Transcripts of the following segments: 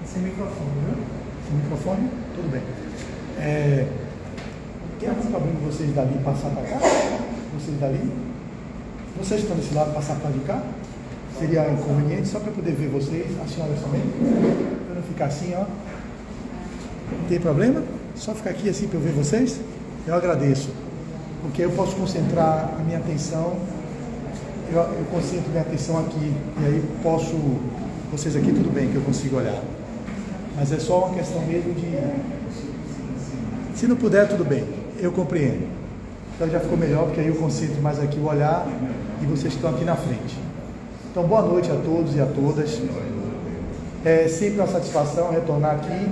Sem microfone, viu? Sem microfone? Tudo bem. Tem algum problema de vocês dali passar para cá? Vocês dali? Vocês estão desse lado, passar para de cá? Seria inconveniente só para poder ver vocês, a senhora também? Para não ficar assim, ó. Não tem problema? Só ficar aqui assim para eu ver vocês? Eu agradeço. Porque eu posso concentrar a minha atenção. Eu concentro minha atenção aqui. E aí posso... Vocês aqui tudo bem que eu consigo olhar. Mas é só uma questão mesmo de... Se não puder, tudo bem. Eu compreendo. Então já ficou melhor, porque aí eu concentro mais aqui o olhar e vocês estão aqui na frente. Então, boa noite a todos e a todas. É sempre uma satisfação retornar aqui.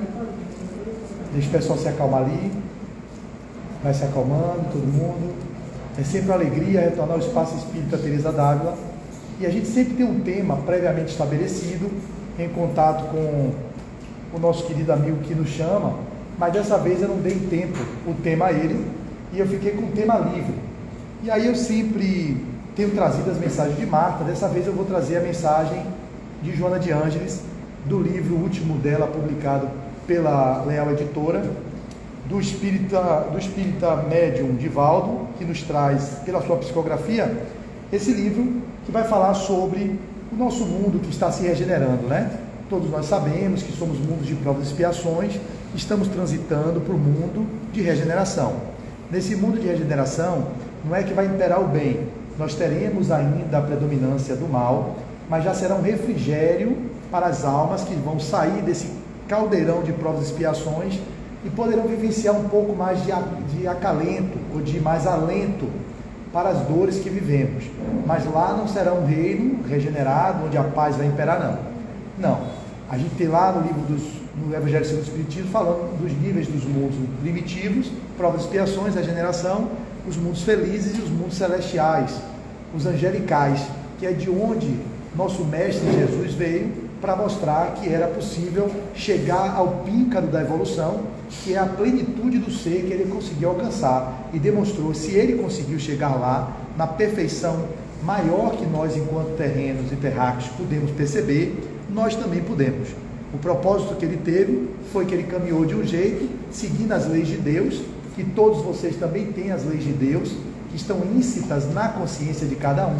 Deixa o pessoal se acalmar ali. Vai se acalmando, todo mundo. É sempre uma alegria retornar ao Espaço Espírita Teresa d'Ávila. E a gente sempre tem um tema previamente estabelecido, em contato com o nosso querido amigo que nos chama, mas dessa vez eu não dei tempo o tema a ele, e eu fiquei com o tema livre. E aí eu sempre tenho trazido as mensagens de Marta. Dessa vez eu vou trazer a mensagem de Joana de Ângeles, do livro último dela, publicado pela Leal Editora, do espírita médium Divaldo, que nos traz, pela sua psicografia, esse livro que vai falar sobre o nosso mundo que está se regenerando, né? Todos nós sabemos que somos mundos de provas e expiações, estamos transitando para o mundo de regeneração. Nesse mundo de regeneração, não é que vai imperar o bem, nós teremos ainda a predominância do mal, mas já será um refrigério para as almas que vão sair desse caldeirão de provas e expiações e poderão vivenciar um pouco mais de acalento ou de mais alento para as dores que vivemos. Mas lá não será um reino regenerado, onde a paz vai imperar, não. Não. A gente tem lá no Evangelho segundo o Espiritismo, falando dos níveis dos mundos primitivos, provas e expiações, regeneração, os mundos felizes e os mundos celestiais, os angelicais, que é de onde nosso Mestre Jesus veio para mostrar que era possível chegar ao píncaro da evolução, que é a plenitude do ser que ele conseguiu alcançar, e demonstrou, se ele conseguiu chegar lá, na perfeição maior que nós, enquanto terrenos e terráqueos, podemos perceber, nós também podemos. O propósito que ele teve foi que ele caminhou de um jeito, seguindo as leis de Deus, que todos vocês também têm as leis de Deus, que estão íncitas na consciência de cada um,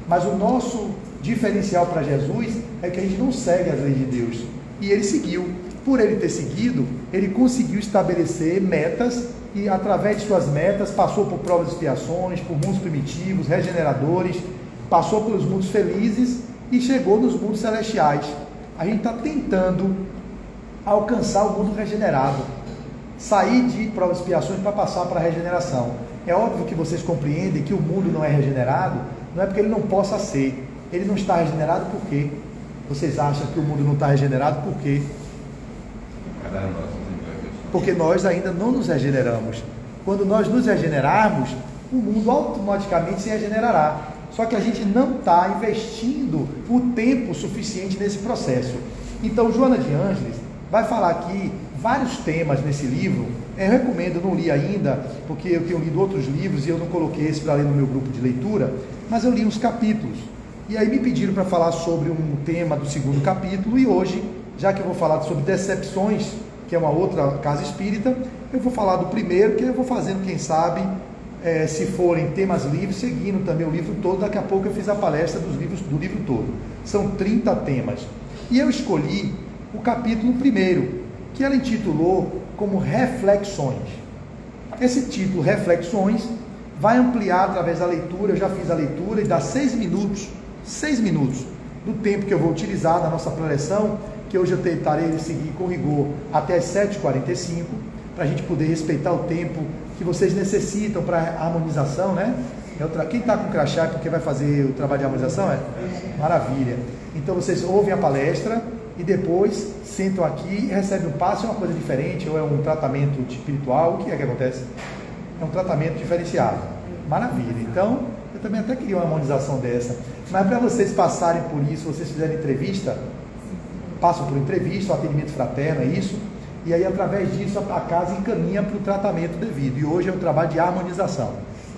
mas o nosso diferencial para Jesus é que a gente não segue as leis de Deus, e ele seguiu. Por ele ter seguido, ele conseguiu estabelecer metas, e através de suas metas passou por provas e expiações, por mundos primitivos, regeneradores, passou pelos mundos felizes e chegou nos mundos celestiais. A gente está tentando alcançar o mundo regenerado, sair de provas e expiações para passar para a regeneração. É óbvio que vocês compreendem que o mundo não é regenerado, não é porque ele não possa ser. Ele não está regenerado por quê? Vocês acham que o mundo não está regenerado por quê? Porque nós ainda não nos regeneramos. Quando nós nos regenerarmos, o mundo automaticamente se regenerará. Só que a gente não está investindo o tempo suficiente nesse processo. Então, Joana de Ângeles vai falar aqui vários temas nesse livro. Eu recomendo, não li ainda, porque eu tenho lido outros livros e eu não coloquei esse para ler no meu grupo de leitura, mas eu li uns capítulos. E aí me pediram para falar sobre um tema do segundo capítulo, e hoje, já que eu vou falar sobre decepções, que é uma outra casa espírita, eu vou falar do primeiro, que eu vou fazendo, quem sabe, se forem temas livres, seguindo também o livro todo. Daqui a pouco eu fiz a palestra do livro todo. São 30 temas. E eu escolhi o capítulo primeiro, que ela intitulou como Reflexões. Esse título, Reflexões, vai ampliar através da leitura. Eu já fiz a leitura e dá 6 minutos do tempo que eu vou utilizar na nossa preleção, que hoje eu tentarei seguir com rigor até as 7h45, para a gente poder respeitar o tempo que vocês necessitam para a harmonização, né? Quem está com crachá é porque vai fazer o trabalho de harmonização, é? Maravilha. Então vocês ouvem a palestra e depois sentam aqui e recebem um passe. É uma coisa diferente, ou é um tratamento espiritual? O que é que acontece? É um tratamento diferenciado. Maravilha. Então, eu também até queria uma harmonização dessa. Mas para vocês passarem por isso, vocês fizerem entrevista, passam por entrevista, o atendimento fraterno, é isso, e aí através disso a casa encaminha para o tratamento devido, e hoje é um trabalho de harmonização,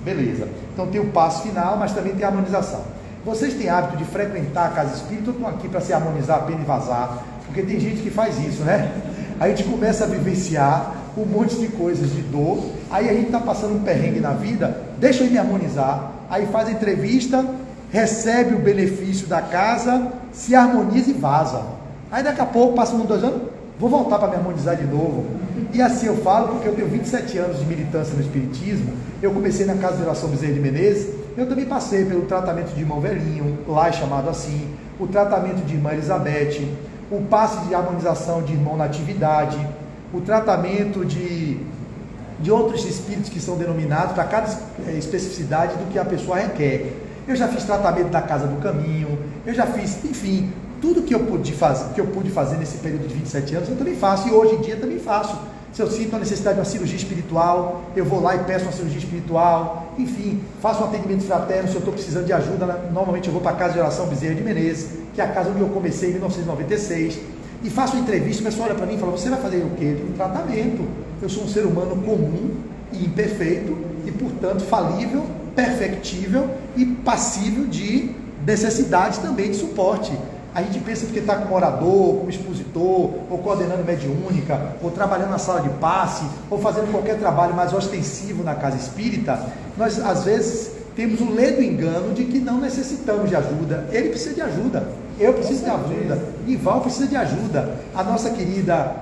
beleza, então tem o passo final, mas também tem a harmonização. Vocês têm hábito de frequentar a casa espírita ou estão aqui para se harmonizar apenas e vazar? Porque tem gente que faz isso, né? Aí a gente começa a vivenciar um monte de coisas de dor, aí a gente está passando um perrengue na vida, deixa eu me harmonizar, aí faz a entrevista, recebe o benefício da casa, se harmoniza e vaza. Aí daqui a pouco, passa 1, 2 anos, vou voltar para me harmonizar de novo. E assim eu falo porque eu tenho 27 anos de militância no Espiritismo, eu comecei na Casa de Oração Bezerra de Menezes, eu também passei pelo tratamento de irmão Velhinho, lá é chamado assim, o tratamento de irmã Elizabeth, o passe de harmonização de irmão Natividade, o tratamento de outros espíritos que são denominados para cada especificidade do que a pessoa requer. Eu já fiz tratamento da Casa do Caminho, eu já fiz, enfim, tudo que eu pude fazer nesse período de 27 anos, eu também faço, e hoje em dia também faço. Se eu sinto a necessidade de uma cirurgia espiritual, eu vou lá e peço uma cirurgia espiritual, enfim, faço um atendimento fraterno, se eu estou precisando de ajuda, normalmente eu vou para a Casa de Oração Bezerra de Menezes, que é a casa onde eu comecei em 1996, e faço uma entrevista, o pessoal olha para mim e fala, você vai fazer o quê? Um tratamento. Eu sou um ser humano comum e imperfeito, e portanto falível, perfectível e passível de necessidades também de suporte. A gente pensa que está como orador, como expositor, ou coordenando mediúnica, ou trabalhando na sala de passe, ou fazendo qualquer trabalho mais ostensivo na casa espírita, nós às vezes temos o ledo engano de que não necessitamos de ajuda. Ele precisa de ajuda, eu preciso de ajuda, Ival precisa de ajuda, a nossa querida,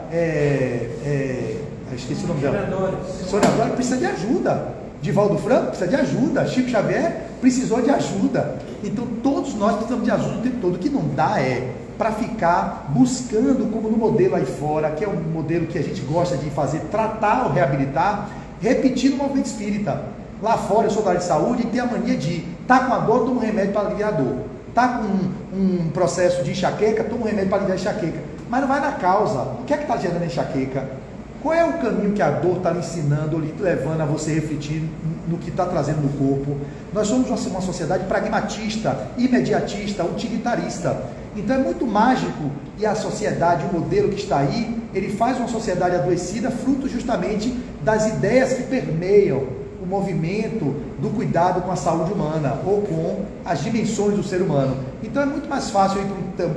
esqueci o nome dela, Sônia Dória precisa de ajuda, Divaldo Franco precisa de ajuda, Chico Xavier precisou de ajuda. Então todos nós precisamos de ajuda o tempo todo. O que não dá é para ficar buscando, como no modelo aí fora, que é um modelo que a gente gosta de fazer, tratar ou reabilitar, repetindo o movimento espírita. Lá fora eu sou da área de saúde e tem a mania de tá com a dor, toma um remédio para aliviar a dor. Tá com um processo de enxaqueca, toma um remédio para aliviar a enxaqueca. Mas não vai na causa. O que é que está gerando a enxaqueca? Qual é o caminho que a dor está lhe ensinando, ou lhe levando a você refletir no que está trazendo no corpo? Nós somos uma sociedade pragmatista, imediatista, utilitarista. Então é muito mágico, e a sociedade, o modelo que está aí, ele faz uma sociedade adoecida fruto justamente das ideias que permeiam o movimento do cuidado com a saúde humana, ou com as dimensões do ser humano. Então é muito mais fácil ir para um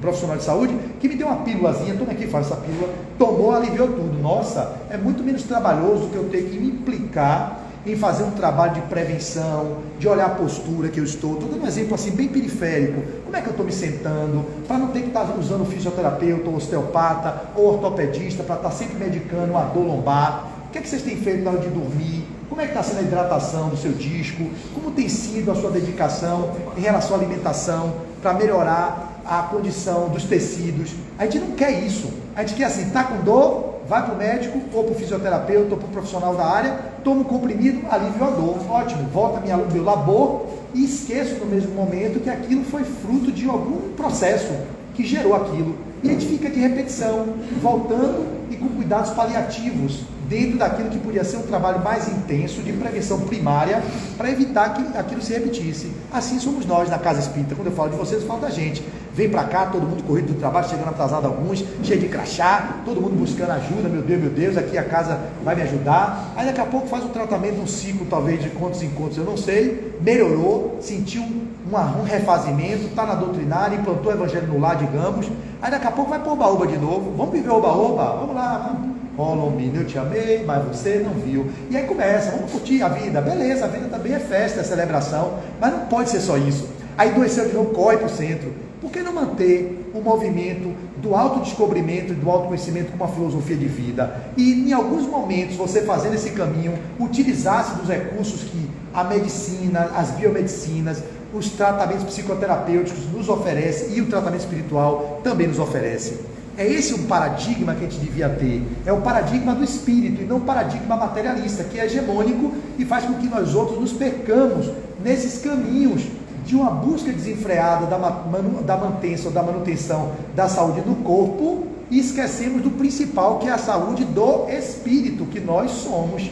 profissional de saúde que me deu uma pílulazinha, toma aqui, faz essa pílula, tomou, aliviou tudo. Nossa, é muito menos trabalhoso do que eu ter que me implicar em fazer um trabalho de prevenção, de olhar a postura que eu estou dando um exemplo assim bem periférico, como é que eu estou me sentando, para não ter que estar usando fisioterapeuta, ou osteopata, ou ortopedista, para estar sempre medicando uma dor lombar. O que é que vocês têm feito na hora de dormir? Como é que está sendo a hidratação do seu disco? Como tem sido a sua dedicação em relação à alimentação para melhorar a condição dos tecidos? A gente não quer isso. A gente quer assim, está com dor, vai para o médico, ou para o fisioterapeuta, ou para o profissional da área, toma um comprimido, alivia a dor. Ótimo, volta meu labor e esqueço no mesmo momento que aquilo foi fruto de algum processo que gerou aquilo. E a gente fica de repetição, voltando e com cuidados paliativos, dentro daquilo que podia ser um trabalho mais intenso de prevenção primária, para evitar que aquilo se repetisse. Assim somos nós na Casa Espírita. Quando eu falo de vocês, eu falo da gente. Vem para cá, todo mundo corrido do trabalho, chegando atrasado alguns, cheio de crachá, todo mundo buscando ajuda, meu Deus, aqui a casa vai me ajudar. Aí daqui a pouco faz um tratamento, um ciclo talvez de quantos encontros, eu não sei, melhorou, sentiu um refazimento, está na doutrinária, implantou o evangelho no lar, digamos. Aí daqui a pouco vai para o oba-oba de novo, vamos viver oba-oba, vamos lá, vamos. Ó, Lombino, eu te amei, mas você não viu. E aí começa, vamos curtir a vida, beleza, a vida também é festa, é celebração, mas não pode ser só isso. Aí adoeceu de novo, corre para o centro. Por que não manter o movimento do autodescobrimento e do autoconhecimento como uma filosofia de vida? E em alguns momentos, você fazendo esse caminho, utilizasse dos recursos que a medicina, as biomedicinas, os tratamentos psicoterapêuticos nos oferecem, e o tratamento espiritual também nos oferece. É esse um paradigma que a gente devia ter, é o paradigma do espírito e não o paradigma materialista, que é hegemônico e faz com que nós outros nos percamos nesses caminhos de uma busca desenfreada da manutenção da saúde do corpo, e esquecemos do principal, que é a saúde do espírito, que nós somos.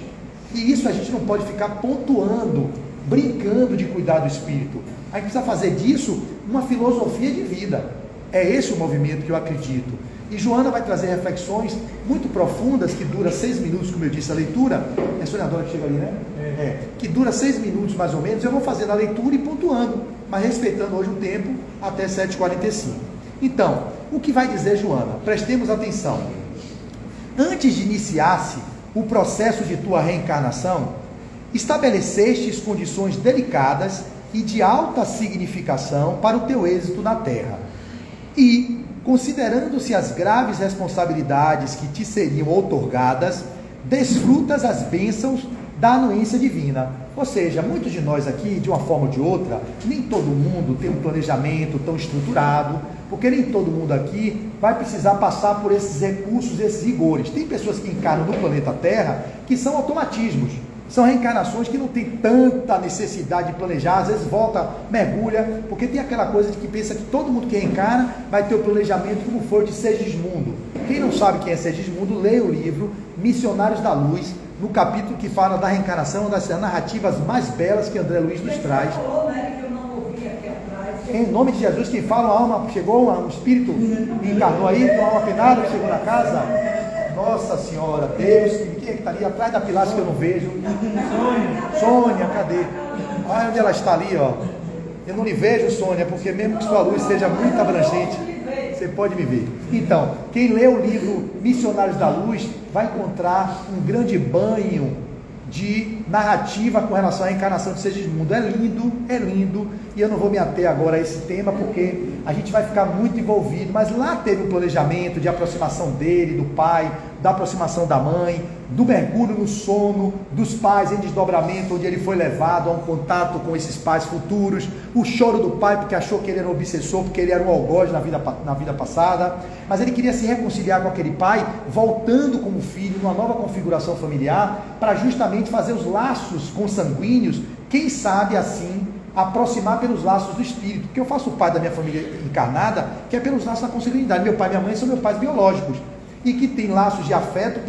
E isso a gente não pode ficar pontuando, brincando de cuidar do espírito. A gente precisa fazer disso uma filosofia de vida. É esse o movimento que eu acredito. E Joana vai trazer reflexões muito profundas, que dura 6 minutos, como eu disse, a leitura. É a sonhadora que chega ali, né? Que dura 6 minutos mais ou menos. Eu vou fazendo a leitura e pontuando, mas respeitando hoje o tempo até 7h45. Então, o que vai dizer Joana? Prestemos atenção. Antes de iniciar-se o processo de tua reencarnação, estabelecestes condições delicadas e de alta significação para o teu êxito na Terra. E, considerando-se as graves responsabilidades que te seriam outorgadas, desfrutas as bênçãos da anuência divina. Ou seja, muitos de nós aqui, de uma forma ou de outra, nem todo mundo tem um planejamento tão estruturado, porque nem todo mundo aqui vai precisar passar por esses recursos, esses rigores. Tem pessoas que encarnam no planeta Terra que são automatismos, são reencarnações que não tem tanta necessidade de planejar, às vezes volta, mergulha, porque tem aquela coisa de que pensa que todo mundo que reencarna vai ter o planejamento como foi o de Segismundo. Quem não sabe quem é Segismundo, leia o livro Missionários da Luz, no capítulo que fala da reencarnação, uma das narrativas mais belas que André Luiz nos traz. Em nome de Jesus, quem fala, uma alma, chegou um espírito, encarnou aí, uma alma penada, chegou na casa. Nossa Senhora, Deus, quem é que está ali atrás da pilastra que eu não vejo? Sônia, cadê? Olha onde ela está ali, ó. Eu não lhe vejo, Sônia, porque mesmo que sua luz seja muito abrangente, você pode me ver. Então, quem lê o livro Missionários da Luz vai encontrar um grande banho de narrativa com relação à reencarnação de Segismundo. É lindo, e eu não vou me ater agora a esse tema, porque a gente vai ficar muito envolvido, mas lá teve um planejamento de aproximação dele, do pai, da aproximação da mãe, do mergulho no sono dos pais em desdobramento, onde ele foi levado a um contato com esses pais futuros, o choro do pai porque achou que ele era um obsessor, porque ele era um algoz na vida passada, mas ele queria se reconciliar com aquele pai, voltando como filho, numa nova configuração familiar, para justamente fazer os laços consanguíneos, quem sabe assim, aproximar pelos laços do espírito, porque eu faço parte da minha família encarnada, que é pelos laços da consanguinidade. Meu pai e minha mãe são meus pais biológicos, e que tem laços de afeto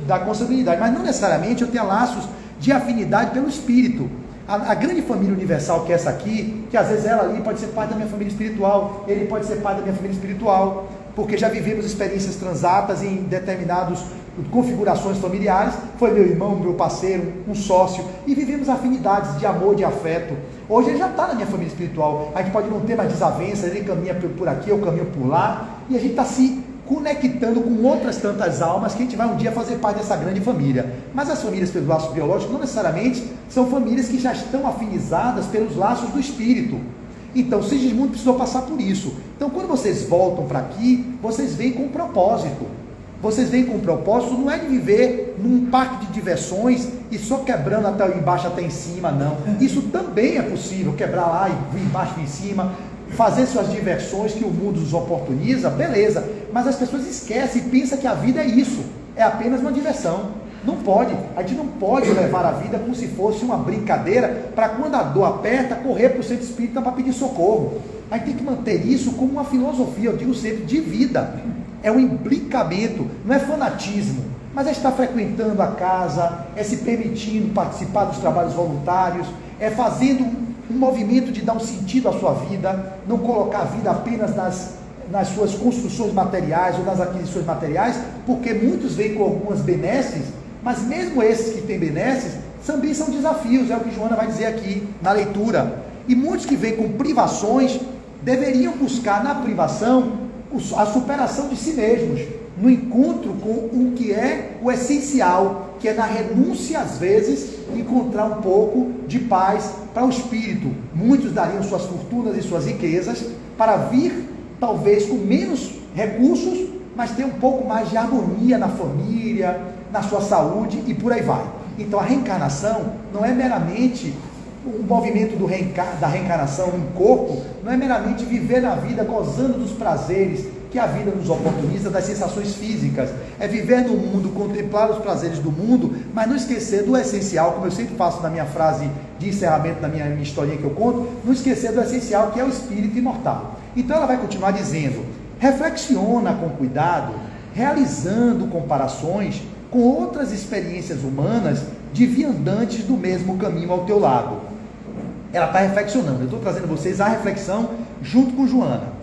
da consanguinidade, mas não necessariamente eu tenho laços de afinidade pelo espírito. A grande família universal que é essa aqui, que às vezes ela ali pode ser parte da minha família espiritual, ele pode ser parte da minha família espiritual, porque já vivemos experiências transatas em determinadas configurações familiares, foi meu irmão, meu parceiro, um sócio, e vivemos afinidades de amor, de afeto. Hoje ele já está na minha família espiritual, a gente pode não ter mais desavenças, ele caminha por aqui, eu caminho por lá, e a gente está se conectando com outras tantas almas que a gente vai um dia fazer parte dessa grande família. Mas as famílias pelos laços biológicos não necessariamente são famílias que já estão afinizadas pelos laços do espírito. Então Segismundo precisou passar por isso. Então quando vocês voltam para aqui, vocês vêm com um propósito. Vocês vêm com um propósito, não é de viver num parque de diversões e só quebrando até embaixo até em cima, não. Isso também é possível, quebrar lá e vir embaixo e em cima, fazer suas diversões que o mundo nos oportuniza, beleza, mas as pessoas esquecem e pensam que a vida é isso, é apenas uma diversão. Não pode, a gente não pode levar a vida como se fosse uma brincadeira para quando a dor aperta, correr para o centro espírita para pedir socorro. A gente tem que manter isso como uma filosofia, eu digo sempre, de vida. É um implicamento, não é fanatismo, mas é estar frequentando a casa, é se permitindo participar dos trabalhos voluntários, é fazendo um movimento de dar um sentido à sua vida, não colocar a vida apenas nas suas construções materiais ou nas aquisições materiais, porque muitos vêm com algumas benesses, mas mesmo esses que têm benesses, também são desafios, é o que Joana vai dizer aqui na leitura. E muitos que vêm com privações, deveriam buscar na privação a superação de si mesmos, no encontro com o que é o essencial, que é na renúncia às vezes, encontrar um pouco de paz para o espírito. Muitos dariam suas fortunas e suas riquezas para vir, talvez com menos recursos, mas ter um pouco mais de harmonia na família, na sua saúde e por aí vai. Então a reencarnação não é meramente o movimento da reencarnação em corpo, não é meramente viver na vida gozando dos prazeres que a vida nos oportuniza, das sensações físicas, é viver no mundo, contemplar os prazeres do mundo, mas não esquecer do essencial, como eu sempre faço na minha frase de encerramento, na minha historinha que eu conto, não esquecer do essencial, que é o espírito imortal. Então ela vai continuar dizendo: reflexiona com cuidado, realizando comparações com outras experiências humanas de viandantes do mesmo caminho ao teu lado. Ela está reflexionando, eu estou trazendo vocês a reflexão junto com Joana.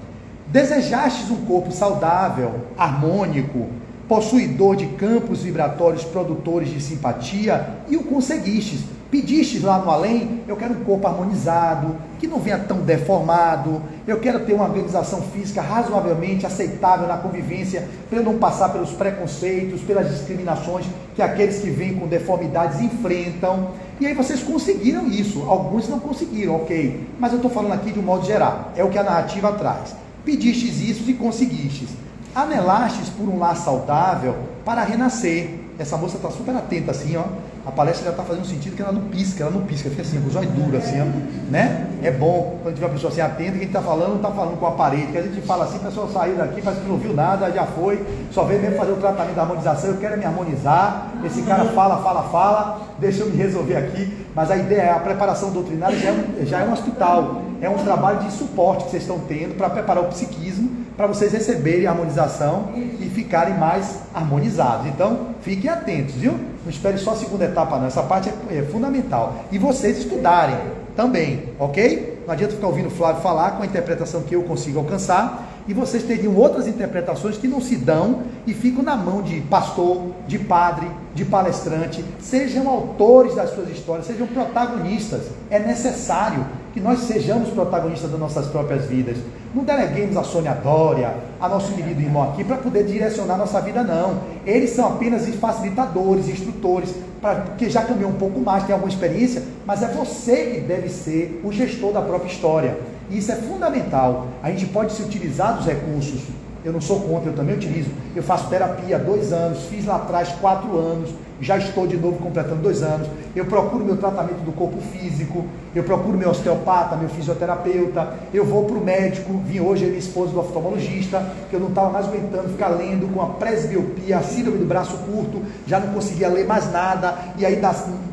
Desejastes um corpo saudável, harmônico, possuidor de campos vibratórios produtores de simpatia, e o conseguistes. Pedistes lá no além, eu quero um corpo harmonizado, que não venha tão deformado, eu quero ter uma organização física razoavelmente aceitável na convivência, para eu não passar pelos preconceitos, pelas discriminações que aqueles que vêm com deformidades enfrentam. E aí vocês conseguiram isso, alguns não conseguiram, ok, mas eu estou falando aqui de um modo geral, é o que a narrativa traz. Pedistes isso e conseguistes. Anelastes por um lar saudável para renascer. Essa moça está super atenta assim, ó. A palestra já está fazendo sentido que ela não pisca, fica assim, com os olhos duros assim, ó, né? É bom quando tiver uma pessoa assim atenta, que a gente está falando, não está falando com a parede, que a gente fala assim, a pessoa saiu daqui, parece que não viu nada, já foi, só veio mesmo fazer o tratamento da harmonização, eu quero me harmonizar, esse cara fala, deixa eu me resolver aqui, mas a ideia é, a preparação doutrinária já é um hospital, é um trabalho de suporte que vocês estão tendo para preparar o psiquismo, para vocês receberem a harmonização e ficarem mais harmonizados. Então, fiquem atentos, viu? Não espere só a segunda etapa não, essa parte é fundamental. E vocês estudarem também, ok? Não adianta ficar ouvindo o Flávio falar com a interpretação que eu consigo alcançar, e vocês teriam outras interpretações que não se dão e ficam na mão de pastor, de padre, de palestrante. Sejam autores das suas histórias, sejam protagonistas. É necessário que nós sejamos protagonistas das nossas próprias vidas. Não deleguemos a Sônia Dória, a nosso querido irmão aqui, para poder direcionar a nossa vida, não. Eles são apenas facilitadores, instrutores, porque já caminhou um pouco mais, tem alguma experiência, mas é você que deve ser o gestor da própria história. E isso é fundamental. A gente pode se utilizar dos recursos. Eu não sou contra, eu também utilizo. Eu faço terapia há 2 anos, fiz lá atrás 4 anos, já estou de novo completando 2 anos. Eu procuro meu tratamento do corpo físico, eu procuro meu osteopata, meu fisioterapeuta, eu vou para o médico, vim hoje minha esposa do oftalmologista, que eu não estava mais aguentando ficar lendo com a presbiopia, a síndrome do braço curto, já não conseguia ler mais nada, e aí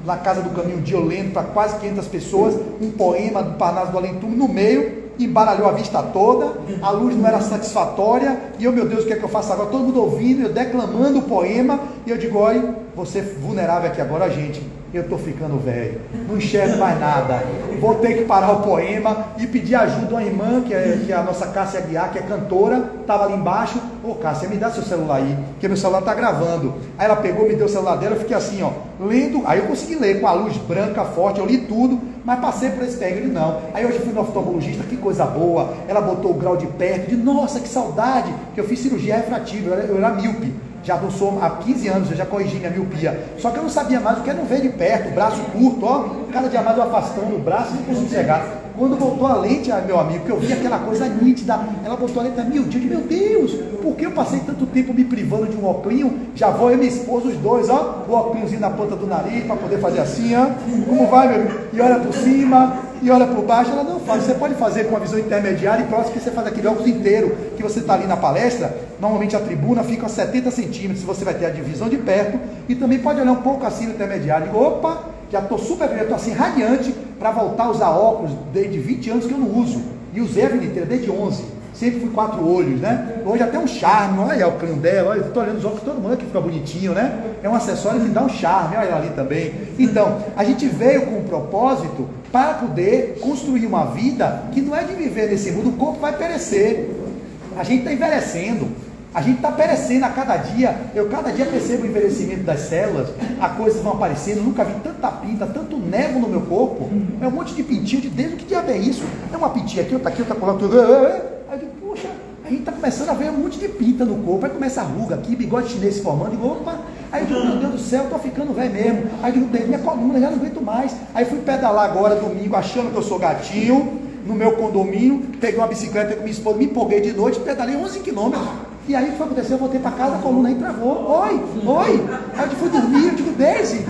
na Casa do Caminho um dia eu lendo para quase 500 pessoas, um poema do Parnaso do Além Túmulo no meio, embaralhou a vista toda, a luz não era satisfatória, e eu, meu Deus, o que é que eu faço agora? Todo mundo ouvindo, eu declamando o poema, e eu digo, olha, você vulnerável aqui agora, gente, eu estou ficando velho, não enxergo mais nada, vou ter que parar o poema e pedir ajuda a uma irmã, que é a nossa Cássia Aguiar, que é cantora, estava ali embaixo, ô Cássia, me dá seu celular aí, porque meu celular está gravando. Aí ela pegou, me deu o celular dela, eu fiquei assim, ó, lendo, aí eu consegui ler com a luz branca forte, eu li tudo, mas passei por esse período não. Aí hoje eu fui no oftalmologista, que coisa boa, ela botou o grau de perto, de nossa, que saudade, que eu fiz cirurgia refrativa, eu era míope. Já não sou há 15 anos, eu já corrigi minha miopia. Só que eu não sabia mais o que não ver de perto, braço curto, ó, cada dia mais eu afastando o braço, não consigo chegar. Quando voltou a lente, meu amigo, que eu vi aquela coisa nítida, ela botou a lente na miudinha, meu Deus, por que eu passei tanto tempo me privando de um óculos? Já vou eu e minha esposa, os dois, ó, o óculosinho na ponta do nariz, para poder fazer assim, ó, como vai, meu amigo? E olha por cima, e olha por baixo. Ela não faz, você pode fazer com uma visão intermediária e próximo que você faz aquele óculos inteiro, que você está ali na palestra, normalmente a tribuna fica a 70 centímetros, você vai ter a divisão de perto, e também pode olhar um pouco assim no intermediário, e opa, já estou super bem, estou assim radiante para voltar a usar óculos desde 20 anos que eu não uso, e usei a vida inteira, desde 11, sempre fui 4 olhos, né? Hoje até um charme, olha o canho dela, olha, estou olhando os óculos, todo mundo aqui fica bonitinho, né? É um acessório que dá um charme, olha ela ali também. Então, a gente veio com um propósito para poder construir uma vida que não é de viver nesse mundo, o corpo vai perecer, a gente está envelhecendo, a gente está perecendo a cada dia. Eu cada dia percebo o envelhecimento das células, as coisas vão aparecendo, nunca vi tanta pinta, tanto nevo no meu corpo, é um monte de pintinho de dedo, que diabo é isso? É uma pintinha aqui, outra colar, aí eu digo, poxa, a gente está começando a ver um monte de pinta no corpo, aí começa a ruga aqui, bigode chinês se formando, digo, opa, aí eu digo, meu Deus do céu, estou ficando velho mesmo, aí eu digo, minha coluna, já não aguento mais, aí fui pedalar agora, domingo, achando que eu sou gatinho, no meu condomínio, peguei uma bicicleta com minha esposa, me empolguei de noite, pedalei 11 quilômetros, e aí o que foi acontecer? Eu voltei para casa, a coluna aí travou, oi, aí eu fui dormir, eu digo, Daisy,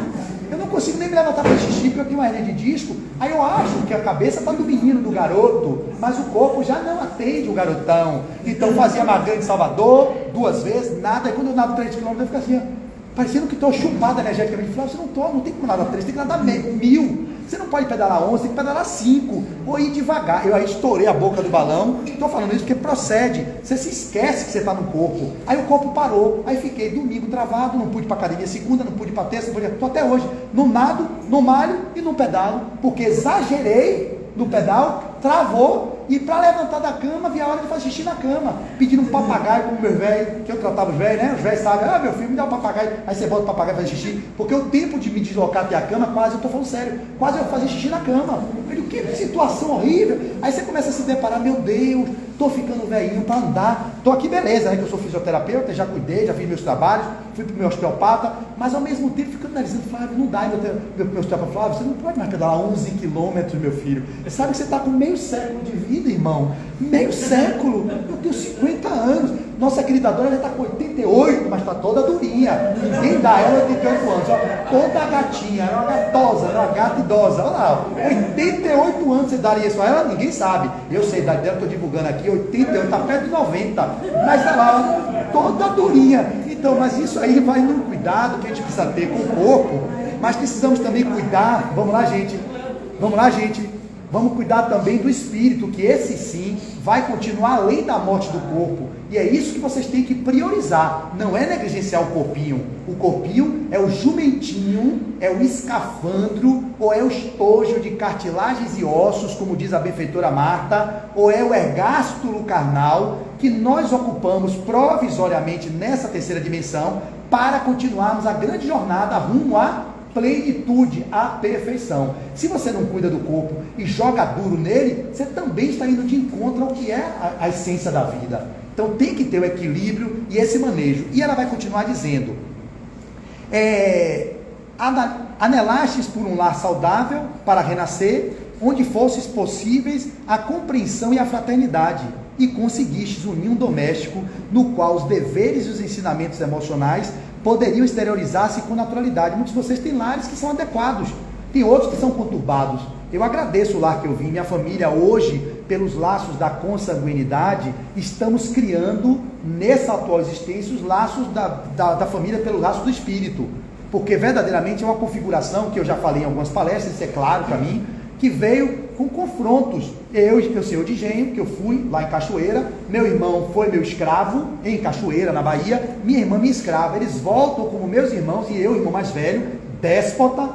eu não consigo nem me levantar para xixi, porque eu tenho uma hernia de disco, aí eu acho que a cabeça está do menino, do garoto, mas o corpo já não atende o garotão, então fazia Magrande em Salvador, 2 vezes, nada, aí quando eu nado 3 quilômetros, eu fico assim, ó, parecendo que estou chupado energeticamente, eu falei, não tem como nadar 3, tem que nadar 1000, você não pode pedalar 11, tem que pedalar 5, ou ir devagar. Eu aí estourei a boca do balão, estou falando isso porque procede, você se esquece que você está no corpo, aí o corpo parou, aí fiquei domingo travado, não pude ir para academia segunda, não pude ir para terça, estou até hoje, não nado, não malho e não pedalo, porque exagerei no pedal, travou, E para levantar da cama, havia a hora de fazer xixi na cama, pedindo um papagaio, como meus velhos, que eu tratava os velhos, né? Os velhos sabem, meu filho, me dá um papagaio. Aí você bota o papagaio para fazer xixi, porque o tempo de me deslocar até a cama, quase, eu estou falando sério, quase eu fazer xixi na cama. Eu digo, que situação horrível. Aí você começa a se deparar, meu Deus, estou ficando velhinho para andar. Estou aqui, beleza, né? Que eu sou fisioterapeuta, já cuidei, já fiz meus trabalhos, fui para o meu osteopata, mas ao mesmo tempo ficando analisando, Flávio, não dá. Meu osteopata, Flávio, você não pode mais pedalar 11 quilômetros, meu filho. Você sabe que você está com meio século de vida, irmão. Meio século. Eu tenho 50 anos. Nossa querida dona já está com 88, mas está toda durinha. Ninguém dá ela de 88 anos. Ó, toda gatinha, era uma gatosa, era uma gata idosa. Olha lá, 88 anos você daria isso a ela? Ninguém sabe. Eu sei, da idade, estou divulgando aqui, 88, está perto de 90. Mas está lá, toda durinha. Então, mas isso aí vai num cuidado que a gente precisa ter com o corpo. Mas precisamos também cuidar. Vamos lá, gente. Vamos cuidar também do espírito, que esse sim vai continuar além da morte do corpo. E é isso que vocês têm que priorizar. Não é negligenciar o corpinho. O corpinho é o jumentinho, é o escafandro, ou é o estojo de cartilagens e ossos, como diz a benfeitora Marta, ou é o ergástulo carnal, que nós ocupamos provisoriamente nessa terceira dimensão, para continuarmos a grande jornada rumo à plenitude, à perfeição. Se você não cuida do corpo e joga duro nele, você também está indo de encontro ao que é a essência da vida. Então tem que ter o equilíbrio e esse manejo. E ela vai continuar dizendo, anelastes por um lar saudável para renascer, onde fosses possíveis a compreensão e a fraternidade, e conseguistes um ninho doméstico, no qual os deveres e os ensinamentos emocionais poderiam exteriorizar-se com naturalidade. Muitos de vocês têm lares que são adequados, tem outros que são conturbados. Eu agradeço o lar que eu vim, minha família hoje, pelos laços da consanguinidade, estamos criando nessa atual existência os laços da família pelo laço do espírito, porque verdadeiramente é uma configuração que eu já falei em algumas palestras, isso é claro para mim, que veio com confrontos. Eu sei de engenho, que eu fui lá em Cachoeira, meu irmão foi meu escravo em Cachoeira, na Bahia, minha irmã minha escrava. Eles voltam como meus irmãos, e eu, irmão mais velho, déspota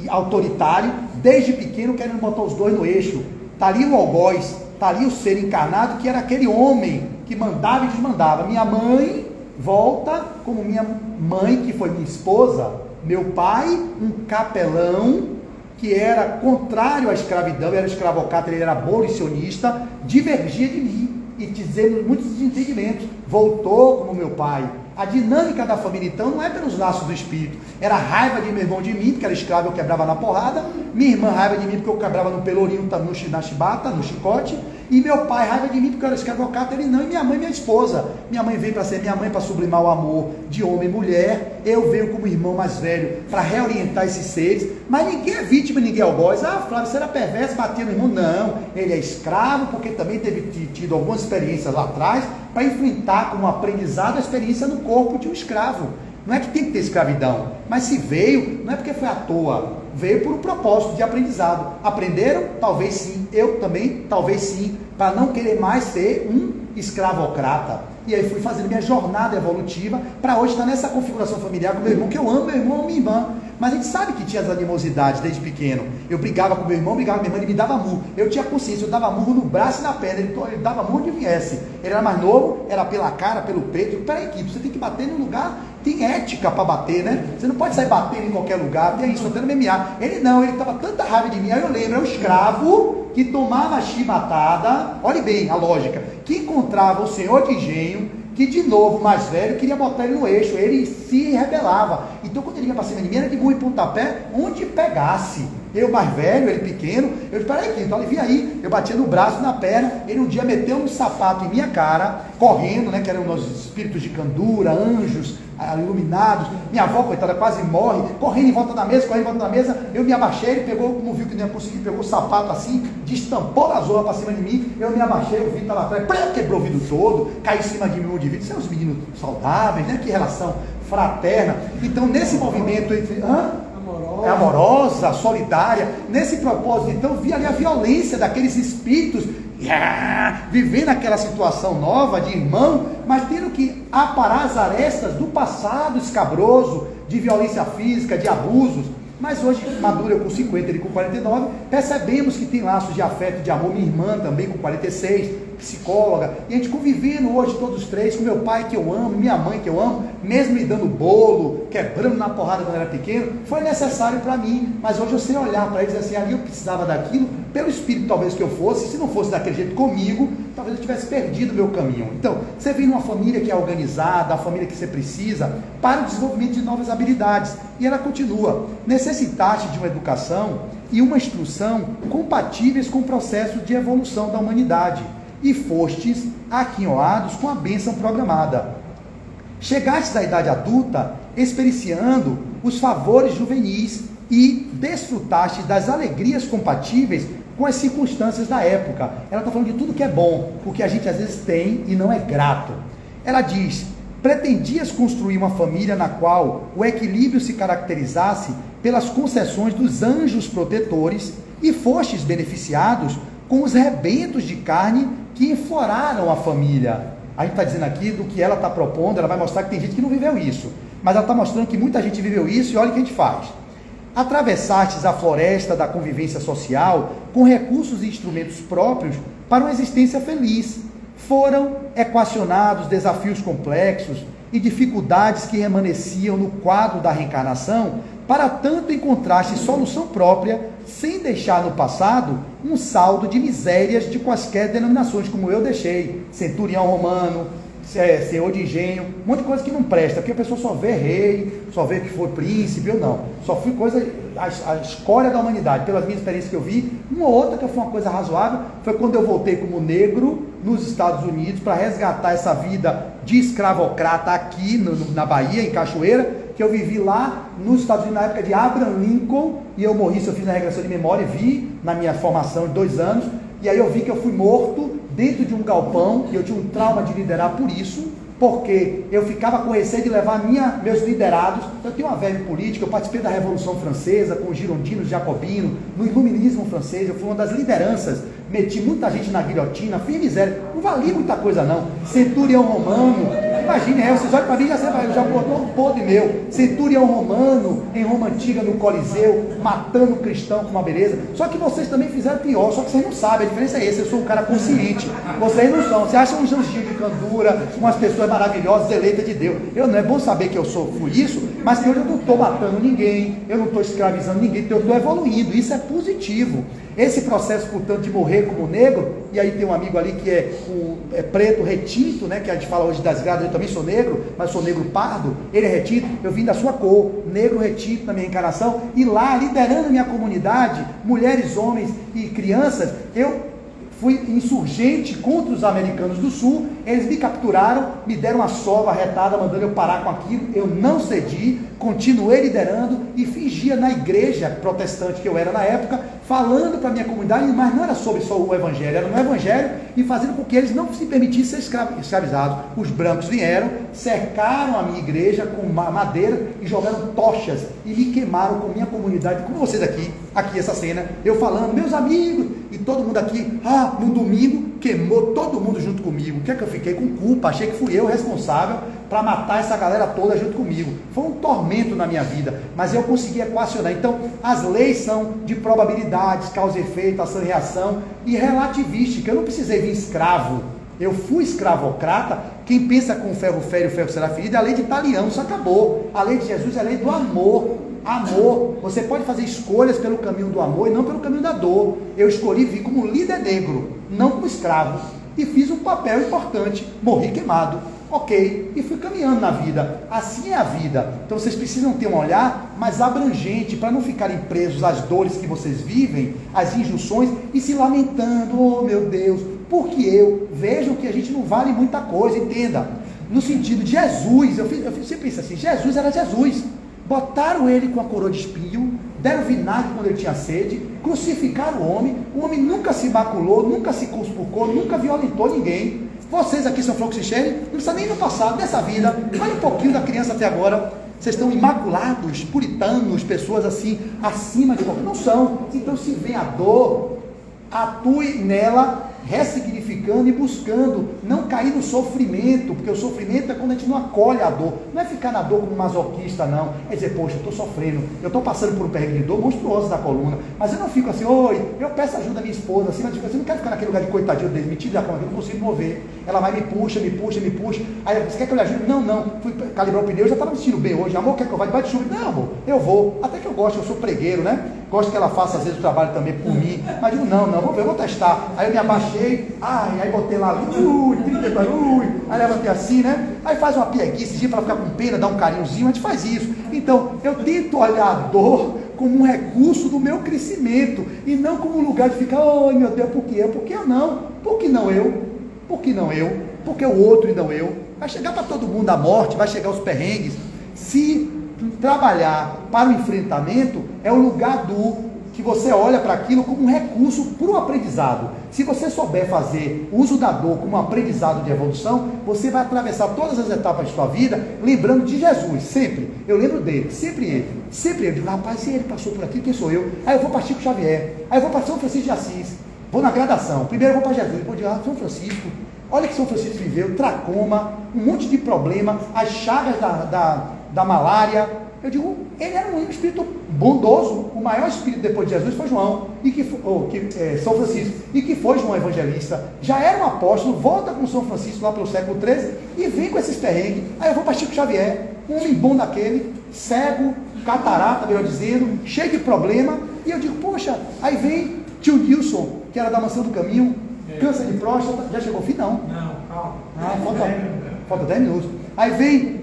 e autoritário, desde pequeno querendo botar os dois no eixo. Está ali o algoz, está ali o ser encarnado, que era aquele homem que mandava e desmandava. Minha mãe volta como minha mãe, que foi minha esposa, meu pai, um capelão, que era contrário à escravidão, era escravocrata, ele era abolicionista, divergia de mim, e dizendo muitos desentendimentos. Voltou como meu pai. A dinâmica da família, então, não é pelos laços do espírito. Era raiva de meu irmão de mim, porque era escravo, eu quebrava na porrada. Minha irmã raiva de mim, porque eu quebrava no pelourinho, na chibata, no chicote. E meu pai raiva de mim, porque eu era escravocrata, ele não. E minha mãe, minha esposa. Minha mãe veio para ser minha mãe, para sublimar o amor de homem e mulher. Eu venho como irmão mais velho, para reorientar esses seres. Mas ninguém é vítima, ninguém é algoz. Ah, Flávio, você era perverso, batia no irmão. Não, ele é escravo, porque também teve tido algumas experiências lá atrás, para enfrentar como aprendizado a experiência no corpo de um escravo. Não é que tem que ter escravidão, mas se veio, não é porque foi à toa, veio por um propósito de aprendizado. Aprenderam? Talvez sim. Eu também? Talvez sim. Para não querer mais ser um escravocrata. E aí fui fazendo minha jornada evolutiva para hoje estar nessa configuração familiar com meu irmão, que eu amo meu irmão e minha irmã. Mas a gente sabe que tinha as animosidades desde pequeno. Eu brigava com meu irmão, brigava com minha irmã, ele me dava murro. Eu tinha consciência, eu dava murro no braço e na perna, ele dava murro onde viesse. Ele era mais novo, era pela cara, pelo peito. Peraí, você tem que bater no lugar, tem ética para bater, né? Você não pode sair batendo em qualquer lugar, tem isso, tendo MMA. Ele não, ele estava tanta raiva de mim. Aí eu lembro, é um escravo que tomava chibatada, olhe bem a lógica, que encontrava o senhor de engenho, que de novo, mais velho, queria botar ele no eixo, ele se rebelava. Então quando ele ia para cima de mim, era de murro e pontapé, onde pegasse. Eu mais velho, ele pequeno, eu disse, peraí, então ele vinha aí, eu batia no braço, na perna, ele um dia meteu um sapato em minha cara, correndo, né, que eram os espíritos de candura, anjos, iluminados, minha avó, coitada, quase morre, correndo em volta da mesa, eu me abaixei, ele pegou, como viu que não ia conseguir, pegou o sapato assim, destampou a zorra para cima de mim, eu me abaixei, o vidro estava atrás, quebrou o vidro todo, caiu em cima de mim de vidro, são os meninos saudáveis, né, que relação fraterna. Então nesse movimento entre... amorosa, solidária, nesse propósito, então vi ali a violência daqueles espíritos, vivendo aquela situação nova de irmão, mas tendo que aparar as arestas do passado escabroso, de violência física, de abusos. Mas hoje, maduro eu com 50, ele com 49, percebemos que tem laços de afeto, de amor. Minha irmã também com 46, psicóloga, e a gente convivendo hoje todos os três, com meu pai que eu amo, minha mãe que eu amo, mesmo me dando bolo, quebrando na porrada quando eu era pequeno, foi necessário para mim. Mas hoje eu sei olhar para eles assim, ali eu precisava daquilo, pelo espírito talvez que eu fosse, se não fosse daquele jeito comigo, talvez eu tivesse perdido o meu caminho. Então, você vem numa família que é organizada, a família que você precisa, para o desenvolvimento de novas habilidades. E ela continua: necessitaste de uma educação e uma instrução compatíveis com o processo de evolução da humanidade, e fostes aquinhoados com a bênção programada. Chegastes à idade adulta, experienciando os favores juvenis, e desfrutaste das alegrias compatíveis com as circunstâncias da época. Ela está falando de tudo que é bom, o que a gente às vezes tem e não é grato. Ela diz: pretendias construir uma família na qual o equilíbrio se caracterizasse pelas concessões dos anjos protetores, e fostes beneficiados com os rebentos de carne que enfloraram a família. A gente está dizendo aqui do que ela está propondo. Ela vai mostrar que tem gente que não viveu isso, mas ela está mostrando que muita gente viveu isso, e olha o que a gente faz. Atravessastes a floresta da convivência social com recursos e instrumentos próprios para uma existência feliz. Foram equacionados desafios complexos e dificuldades que remanesciam no quadro da reencarnação, para tanto encontraste solução própria, sem deixar no passado um saldo de misérias de quaisquer denominações, como eu deixei: centurião romano, senhor de engenho, um monte de coisa que não presta, porque a pessoa só vê rei, só vê que foi príncipe. Eu não, só fui coisa, a escória da humanidade. Pelas minhas experiências que eu vi, uma ou outra que foi uma coisa razoável, foi quando eu voltei como negro nos Estados Unidos, para resgatar essa vida de escravocrata aqui na Bahia, em Cachoeira, que eu vivi lá nos Estados Unidos na época de Abraham Lincoln, e eu morri, se eu fiz na regressão de memória, vi na minha formação de 2 anos, e aí eu vi que eu fui morto dentro de um galpão, e eu tinha um trauma de liderar por isso, porque eu ficava com receio de levar meus liderados. Eu tenho uma verve política, eu participei da Revolução Francesa, com os girondinos, jacobinos, no iluminismo francês, eu fui uma das lideranças, meti muita gente na guilhotina, fiz miséria, não valia muita coisa não. Centurião romano, imagine, vocês olham para mim, já botou um podre meu. Centurião romano, em Roma Antiga, no Coliseu, matando um cristão com uma beleza. Só que vocês também fizeram pior, só que vocês não sabem, a diferença é essa: eu sou um cara consciente, vocês não são. Você acha uns anjinhos de candura, umas pessoas maravilhosas, eleitas de Deus. Não é bom saber que eu fui isso, mas que hoje eu não estou matando ninguém, eu não estou escravizando ninguém, eu estou evoluindo. Isso é positivo. Esse processo, portanto, de morrer como negro, e aí tem um amigo ali que é preto, retinto, né, que a gente fala hoje das gradas. Eu também sou negro, mas sou negro pardo, ele é retinto, eu vim da sua cor, negro retinto na minha encarnação, e lá, liderando minha comunidade, mulheres, homens e crianças, eu fui insurgente contra os americanos do sul. Eles me capturaram, me deram uma sova retada, mandando eu parar com aquilo. Eu não cedi, continuei liderando e fingia na igreja protestante que eu era na época, falando para a minha comunidade, mas não era sobre só o evangelho, era no evangelho, e fazendo com que eles não se permitissem ser escravizados. Os brancos vieram, cercaram a minha igreja com madeira e jogaram tochas e me queimaram com minha comunidade, como vocês aqui essa cena, eu falando, meus amigos, e todo mundo aqui, no domingo, queimou todo mundo junto comigo. O que é que eu fiquei com culpa? Achei que fui eu responsável para matar essa galera toda junto comigo. Foi um tormento na minha vida, mas eu consegui equacionar. Então, as leis são de probabilidades, causa e efeito, ação e reação, e relativística. Eu não precisei vir escravo, eu fui escravocrata. Quem pensa com o ferro fere, o ferro será ferido, é a lei de Italião, isso acabou. A lei de Jesus é a lei do amor. Amor, você pode fazer escolhas pelo caminho do amor e não pelo caminho da dor. Eu escolhi vir como líder negro, não como escravo, e fiz um papel importante, morri queimado, ok, e fui caminhando na vida. Assim é a vida. Então vocês precisam ter um olhar mais abrangente, para não ficarem presos às dores que vocês vivem, às injunções, e se lamentando, oh meu Deus, porque eu vejo que a gente não vale muita coisa. Entenda, no sentido de Jesus, eu sempre penso assim, Jesus era Jesus. Botaram ele com a coroa de espinho, deram vinagre quando ele tinha sede, crucificaram o homem nunca se maculou, nunca se conspurcou, nunca violentou ninguém. Vocês aqui, São Francisco, não precisa nem no passado, dessa vida, olha um pouquinho da criança até agora, vocês estão imaculados, puritanos, pessoas assim, acima de qualquer, não são. Então se vem a dor, atue nela, ressignificando e buscando não cair no sofrimento, porque o sofrimento é quando a gente não acolhe a dor, não é ficar na dor como masoquista, não, é dizer, poxa, eu estou sofrendo, eu estou passando por um perrengue de dor monstruoso da coluna, mas eu não fico assim, oi, eu peço ajuda da minha esposa, assim, mas tipo, eu não quero ficar naquele lugar de coitadinho, desmitido da coluna, eu não consigo mover, ela vai me puxa, aí você quer que eu lhe ajude? Não, fui calibrar o pneu, eu já estava me sentindo bem hoje, amor, quer que eu vá debaixo de chuva? Não, amor, eu vou, até que eu gosto, eu sou pregueiro, né, gosto que ela faça às vezes o trabalho também por mim, mas digo, não, eu vou testar, aí eu me abaixei, aí botei lá, 30 aí levantei assim, né, aí faz uma pieguice para ficar com pena, dar um carinhozinho, a gente faz isso, então eu tento olhar a dor como um recurso do meu crescimento, e não como um lugar de ficar, oh meu Deus, por que eu? Por que eu não? Por que não eu? Por que não eu? Por que o outro e não eu? Vai chegar para todo mundo a morte, vai chegar os perrengues. Se trabalhar para o enfrentamento, é o lugar que você olha para aquilo como um recurso para o aprendizado. Se você souber fazer uso da dor como um aprendizado de evolução, você vai atravessar todas as etapas de sua vida, lembrando de Jesus, sempre. Eu lembro dele, sempre ele. Eu digo, rapaz, se ele passou por aqui, quem sou eu? Aí eu vou para Chico Xavier, aí eu vou para São Francisco de Assis, vou na gradação, primeiro eu vou para Jesus, depois eu digo, São Francisco, olha que São Francisco viveu, tracoma, um monte de problema, as chagas da malária. Eu digo, ele era um espírito bondoso, o maior espírito depois de Jesus foi João, São Francisco, e que foi João Evangelista, já era um apóstolo, volta com São Francisco lá pelo século XIII, e vem com esses perrengues, aí eu vou para Chico Xavier, um homem bom daquele, cego, catarata, melhor dizendo, cheio de problema, e eu digo, poxa, aí vem tio Nilson, que era da Mansão do Caminho, câncer de próstata, já chegou ao fim? Não, calma, falta 10 minutos, aí vem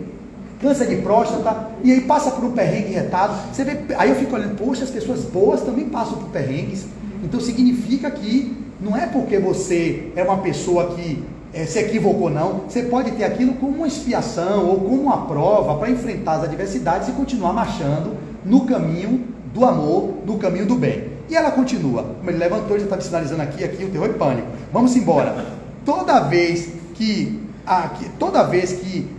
câncer de próstata, e aí passa por um perrengue retado, você vê, aí eu fico olhando, poxa, as pessoas boas também passam por perrengues, então significa que não é porque você é uma pessoa que se equivocou não, você pode ter aquilo como uma expiação, ou como uma prova, para enfrentar as adversidades e continuar marchando no caminho do amor, no caminho do bem. E ela continua, como ele levantou, ele já está me sinalizando aqui o terror e pânico, vamos embora, toda vez que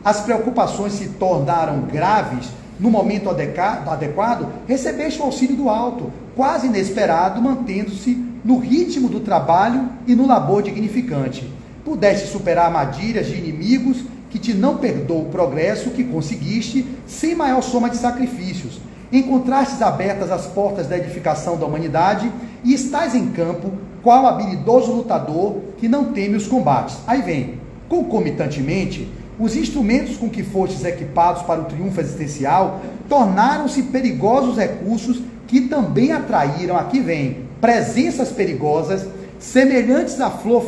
as preocupações se tornaram graves, no momento adequado, recebeste o auxílio do alto, quase inesperado, mantendo-se no ritmo do trabalho e no labor dignificante. Pudeste superar armadilhas de inimigos que te não perdoam o progresso que conseguiste sem maior soma de sacrifícios. Encontrastes abertas as portas da edificação da humanidade e estás em campo, qual habilidoso lutador que não teme os combates. Aí vem, concomitantemente, os instrumentos com que fostes equipados para o triunfo existencial tornaram-se perigosos recursos que também atraíram, aqui vem, presenças perigosas, semelhantes à flor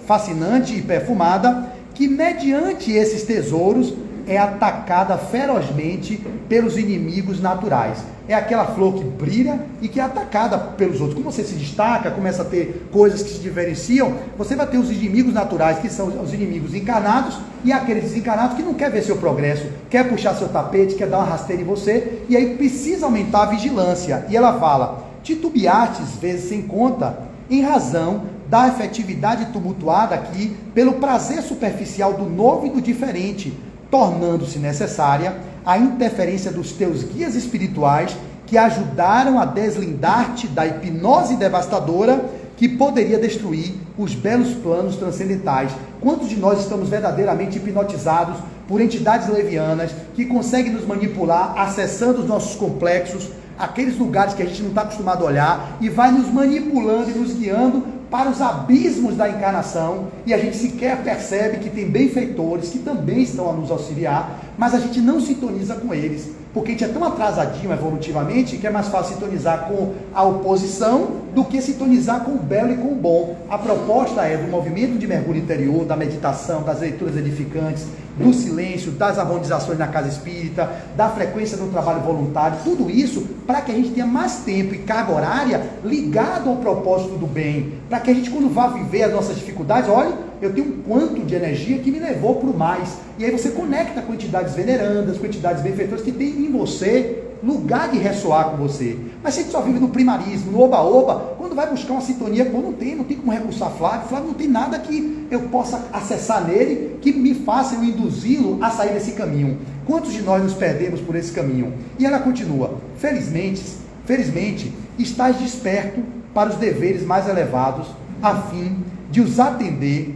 fascinante e perfumada, que mediante esses tesouros é atacada ferozmente pelos inimigos naturais. É aquela flor que brilha e que é atacada pelos outros. Como você se destaca, começa a ter coisas que se diferenciam, você vai ter os inimigos naturais, que são os inimigos encarnados, e aqueles desencarnados que não quer ver seu progresso, quer puxar seu tapete, quer dar uma rasteira em você, e aí precisa aumentar a vigilância. E ela fala, titubeastes vezes sem conta, em razão da afetividade tumultuada aqui, pelo prazer superficial do novo e do diferente, tornando-se necessária a interferência dos teus guias espirituais que ajudaram a deslindar-te da hipnose devastadora que poderia destruir os belos planos transcendentais. Quantos de nós estamos verdadeiramente hipnotizados por entidades levianas que conseguem nos manipular, acessando os nossos complexos, aqueles lugares que a gente não está acostumado a olhar, e vai nos manipulando e nos guiando para os abismos da encarnação, e a gente sequer percebe que tem benfeitores que também estão a nos auxiliar, mas a gente não sintoniza com eles, porque a gente é tão atrasadinho evolutivamente que é mais fácil sintonizar com a oposição do que sintonizar com o belo e com o bom. A proposta é do movimento de mergulho interior, da meditação, das leituras edificantes, do silêncio, das harmonizações na casa espírita, da frequência do trabalho voluntário, tudo isso para que a gente tenha mais tempo e carga horária ligado ao propósito do bem, para que a gente, quando vá viver as nossas dificuldades, olha, eu tenho um quanto de energia que me levou para o mais, e aí você conecta com entidades venerandas, com entidades benfeitoras que tem em você lugar de ressoar com você. Mas se a gente só vive no primarismo, no oba-oba, quando vai buscar uma sintonia, pô, não tem como recursar Flávio não tem nada que eu possa acessar nele, que me faça eu induzi-lo a sair desse caminho. Quantos de nós nos perdemos por esse caminho? E ela continua, felizmente, estás desperto para os deveres mais elevados, a fim de os atender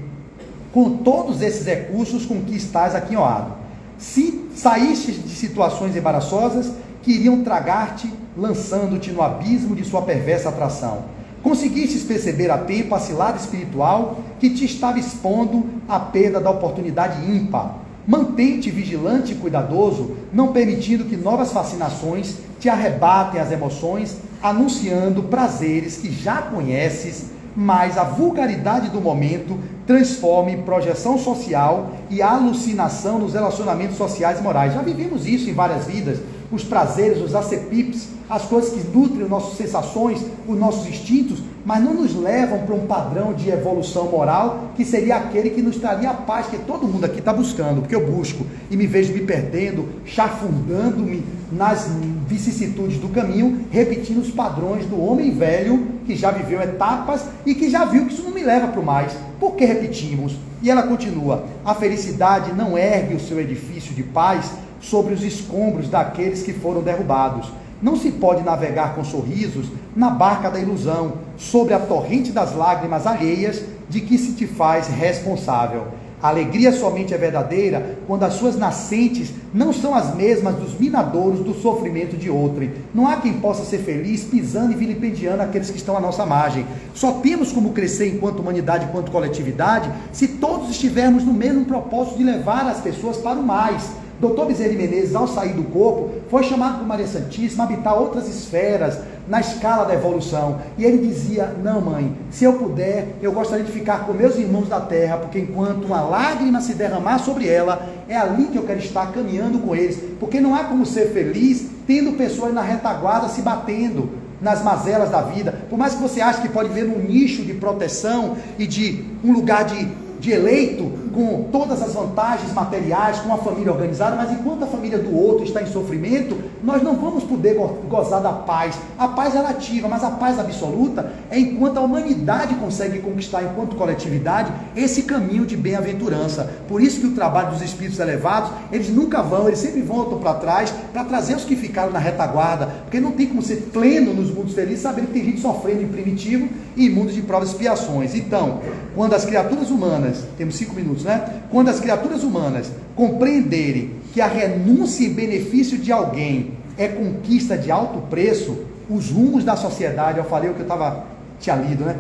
com todos esses recursos com que estás aquinhoado. Se saíste de situações embaraçosas que iriam tragar-te, lançando-te no abismo de sua perversa atração, conseguistes perceber a tempo a cilada espiritual que te estava expondo à perda da oportunidade ímpar. Mantém-te vigilante e cuidadoso, não permitindo que novas fascinações te arrebatem as emoções, anunciando prazeres que já conheces, mas a vulgaridade do momento transforma em projeção social e alucinação nos relacionamentos sociais e morais. Já vivemos isso em várias vidas, os prazeres, os acepipes, as coisas que nutrem as nossas sensações, os nossos instintos, mas não nos levam para um padrão de evolução moral, que seria aquele que nos traria a paz, que todo mundo aqui está buscando, porque eu busco e me vejo me perdendo, chafurdando-me nas vicissitudes do caminho, repetindo os padrões do homem velho, que já viveu etapas e que já viu que isso não me leva para o mais. Por que repetimos? E ela continua: a felicidade não ergue o seu edifício de paz sobre os escombros daqueles que foram derrubados. Não se pode navegar com sorrisos na barca da ilusão, sobre a torrente das lágrimas alheias de que se te faz responsável. A alegria somente é verdadeira quando as suas nascentes não são as mesmas dos minadouros do sofrimento de outrem. Não há quem possa ser feliz pisando e vilipendiando aqueles que estão à nossa margem. Só temos como crescer enquanto humanidade, enquanto coletividade, se todos estivermos no mesmo propósito de levar as pessoas para o mais. Dr. Bezerra de Menezes, ao sair do corpo, foi chamado por Maria Santíssima a habitar outras esferas na escala da evolução. E ele dizia: não, mãe, se eu puder, eu gostaria de ficar com meus irmãos da terra, porque enquanto uma lágrima se derramar sobre ela, é ali que eu quero estar caminhando com eles, porque não há como ser feliz tendo pessoas na retaguarda se batendo nas mazelas da vida. Por mais que você ache que pode viver num nicho de proteção e de um lugar de eleito, com todas as vantagens materiais, com a família organizada, mas enquanto a família do outro está em sofrimento, nós não vamos poder gozar da paz. A paz é relativa, mas a paz absoluta é enquanto a humanidade consegue conquistar, enquanto coletividade, esse caminho de bem-aventurança. Por isso que o trabalho dos espíritos elevados, eles nunca vão, eles sempre voltam para trás, para trazer os que ficaram na retaguarda, porque não tem como ser pleno nos mundos felizes, sabendo que tem gente sofrendo em primitivo e em mundos de provas e expiações. Então, quando as criaturas humanas, temos 5 minutos, né? Quando as criaturas humanas compreenderem que a renúncia em benefício de alguém é conquista de alto preço, os rumos da sociedade, eu falei o que eu tinha lido, né?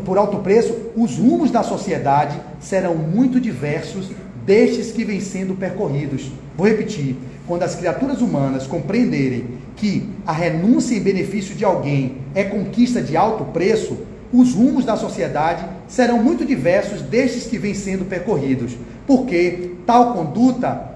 Por alto preço, os rumos da sociedade serão muito diversos destes que vêm sendo percorridos. Vou repetir: quando as criaturas humanas compreenderem que a renúncia em benefício de alguém é conquista de alto preço, os rumos da sociedade serão muito diversos destes que vêm sendo percorridos, porque tal conduta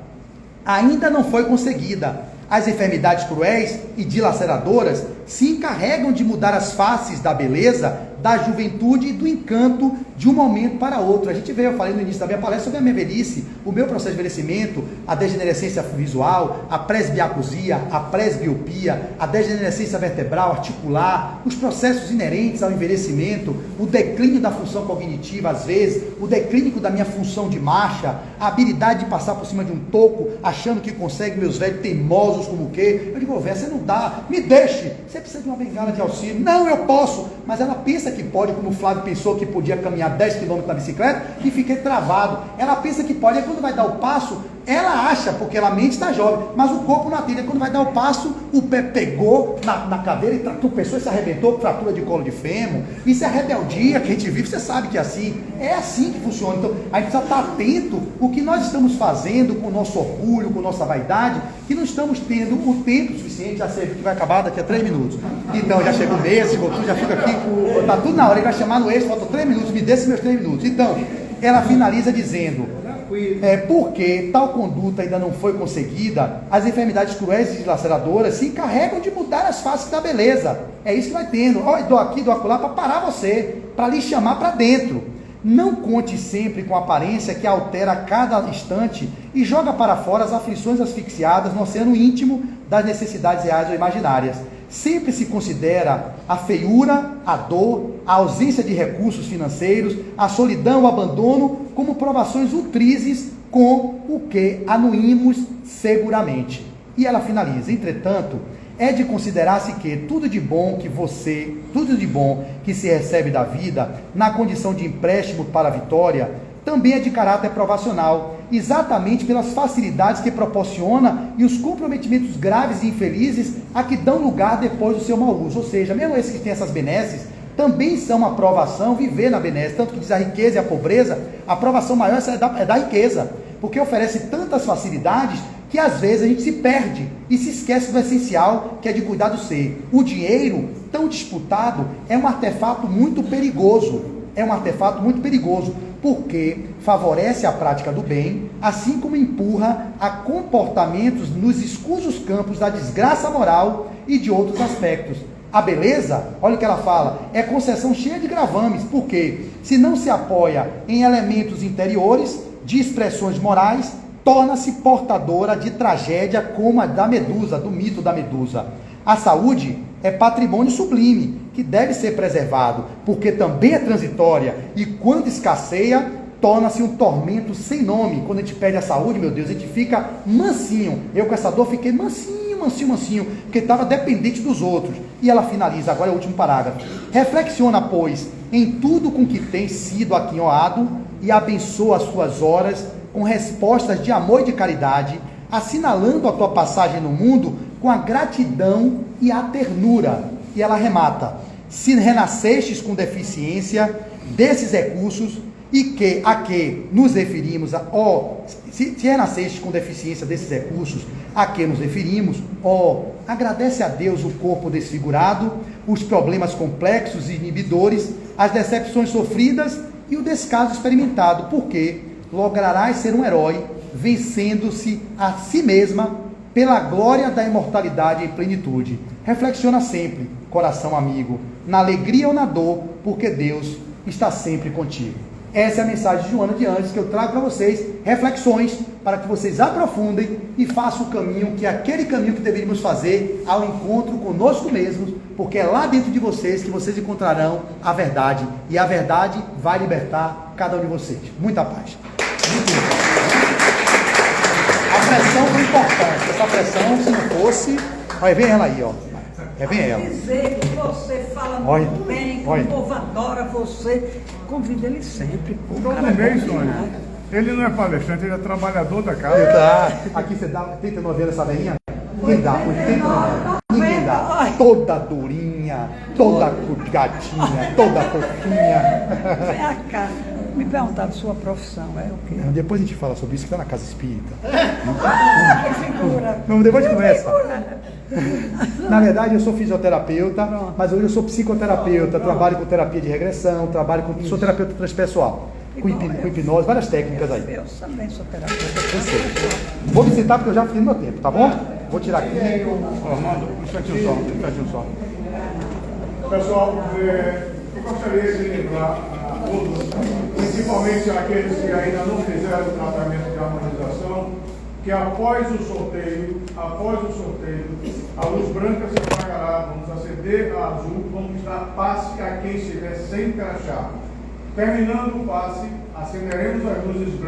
ainda não foi conseguida. As enfermidades cruéis e dilaceradoras se encarregam de mudar as faces da beleza, da juventude e do encanto de um momento para outro. A gente veio, eu falei no início da minha palestra sobre a minha velhice, o meu processo de envelhecimento, a degenerescência visual, a presbiacusia, a presbiopia, a degenerescência vertebral, articular, os processos inerentes ao envelhecimento, o declínio da função cognitiva, às vezes, o declínio da minha função de marcha, a habilidade de passar por cima de um toco, achando que consegue, meus velhos teimosos como o quê? Eu digo: velho, você não dá, me deixe, você precisa de uma bengala de auxílio. Não, eu posso, mas ela pensa que pode, como o Flávio pensou que podia caminhar 10 km na bicicleta e fiquei travado. Ela pensa que pode, aí quando vai dar o passo, ela acha, porque ela mente está jovem, mas o corpo não atende. Quando vai dar o passo, o pé pegou na cadeira e tropeçou e se arrebentou com fratura de colo de fêmur. Isso é rebeldia que a gente vive, você sabe que é assim. É assim que funciona. Então, a gente precisa estar atento o que nós estamos fazendo com o nosso orgulho, com a nossa vaidade, que não estamos tendo o tempo suficiente. Já sei que vai acabar daqui a 3 minutos. Então, já chegou nesse, já fica aqui, está tudo na hora, ele vai chamar no eixo, faltam 3 minutos, me dê esses meus 3 minutos. Então, ela finaliza dizendo: porque tal conduta ainda não foi conseguida, as enfermidades cruéis e dilaceradoras se encarregam de mudar as faces da beleza. É isso que vai tendo. Olha, dou aqui, dou acolá, para parar você, para lhe chamar para dentro. Não conte sempre com a aparência que altera a cada instante e joga para fora as aflições asfixiadas no oceano íntimo das necessidades reais ou imaginárias. Sempre se considera a feiura, a dor, a ausência de recursos financeiros, a solidão, o abandono, como provações ultrizes com o que anuímos seguramente. E ela finaliza: entretanto, é de considerar-se que tudo de bom que se recebe da vida, na condição de empréstimo para a vitória, também é de caráter provacional, exatamente pelas facilidades que proporciona e os comprometimentos graves e infelizes a que dão lugar depois do seu mau uso. Ou seja, mesmo esses que têm essas benesses, também são uma provação viver na benesse, tanto que diz a riqueza e a pobreza, a provação maior é da riqueza, porque oferece tantas facilidades que às vezes a gente se perde e se esquece do essencial, que é de cuidar do ser. O dinheiro, tão disputado, é um artefato muito perigoso, porque favorece a prática do bem, assim como empurra a comportamentos nos escusos campos da desgraça moral e de outros aspectos. A beleza, olha o que ela fala, é concessão cheia de gravames, porque se não se apoia em elementos interiores, de expressões morais, torna-se portadora de tragédia como a da Medusa, do mito da Medusa. A saúde é patrimônio sublime, que deve ser preservado, porque também é transitória, e quando escasseia, torna-se um tormento sem nome. Quando a gente perde a saúde, meu Deus, a gente fica mansinho. Eu com essa dor fiquei mansinho, porque estava dependente dos outros. E ela finaliza, agora é o último parágrafo. Reflexiona, pois, em tudo com que tem sido aquinhoado e abençoa as suas horas com respostas de amor e de caridade, assinalando a tua passagem no mundo com a gratidão e a ternura. E ela remata: se renascestes com deficiência desses recursos e a que nos referimos, se renascestes com deficiência desses recursos a que nos referimos, agradece a Deus o corpo desfigurado, os problemas complexos e inibidores, as decepções sofridas e o descaso experimentado, porque lograrás ser um herói, vencendo-se a si mesma pela glória da imortalidade em plenitude. Reflexiona sempre, coração amigo, na alegria ou na dor, porque Deus está sempre contigo. Essa é a mensagem de Joana de Anjos que eu trago para vocês, reflexões para que vocês aprofundem e façam o caminho, que é aquele caminho que deveríamos fazer ao encontro conosco mesmos, porque é lá dentro de vocês que vocês encontrarão a verdade, e a verdade vai libertar cada um de vocês. Muita paz. A pressão foi importante, essa pressão, se não fosse... Olha, vem ela aí, ó. Vem ela. Dizer que você fala muito bem, que o povo adora você. Convida ele sempre. Todo mês, Sônia. Ele não é palestrante, ele é trabalhador da casa. Aqui você dá 39 anos essa veinha? Ninguém dá, 89. Ninguém dá. Toda durinha, toda gatinha, toda fofinha. Vem cá. Me perguntaram sua profissão, é o quê? Depois a gente fala sobre isso, que está na casa espírita. Que figura. Não, depois a gente conversa. Na verdade, eu sou fisioterapeuta, mas hoje eu sou psicoterapeuta, trabalho com terapia de regressão, sou terapeuta transpessoal, com hipnose, várias técnicas aí. Eu também sou terapeuta. Vou visitar porque eu já fiz meu tempo, tá bom? Vou tirar aqui. Armando, um instantinho só. Pessoal, eu gostaria de lembrar a todos, principalmente aqueles que ainda não fizeram o tratamento de harmonização, que após o sorteio, a luz branca se apagará, vamos acender a azul, vamos dar passe a quem estiver sem crachá. Terminando o passe, acenderemos as luzes brancas.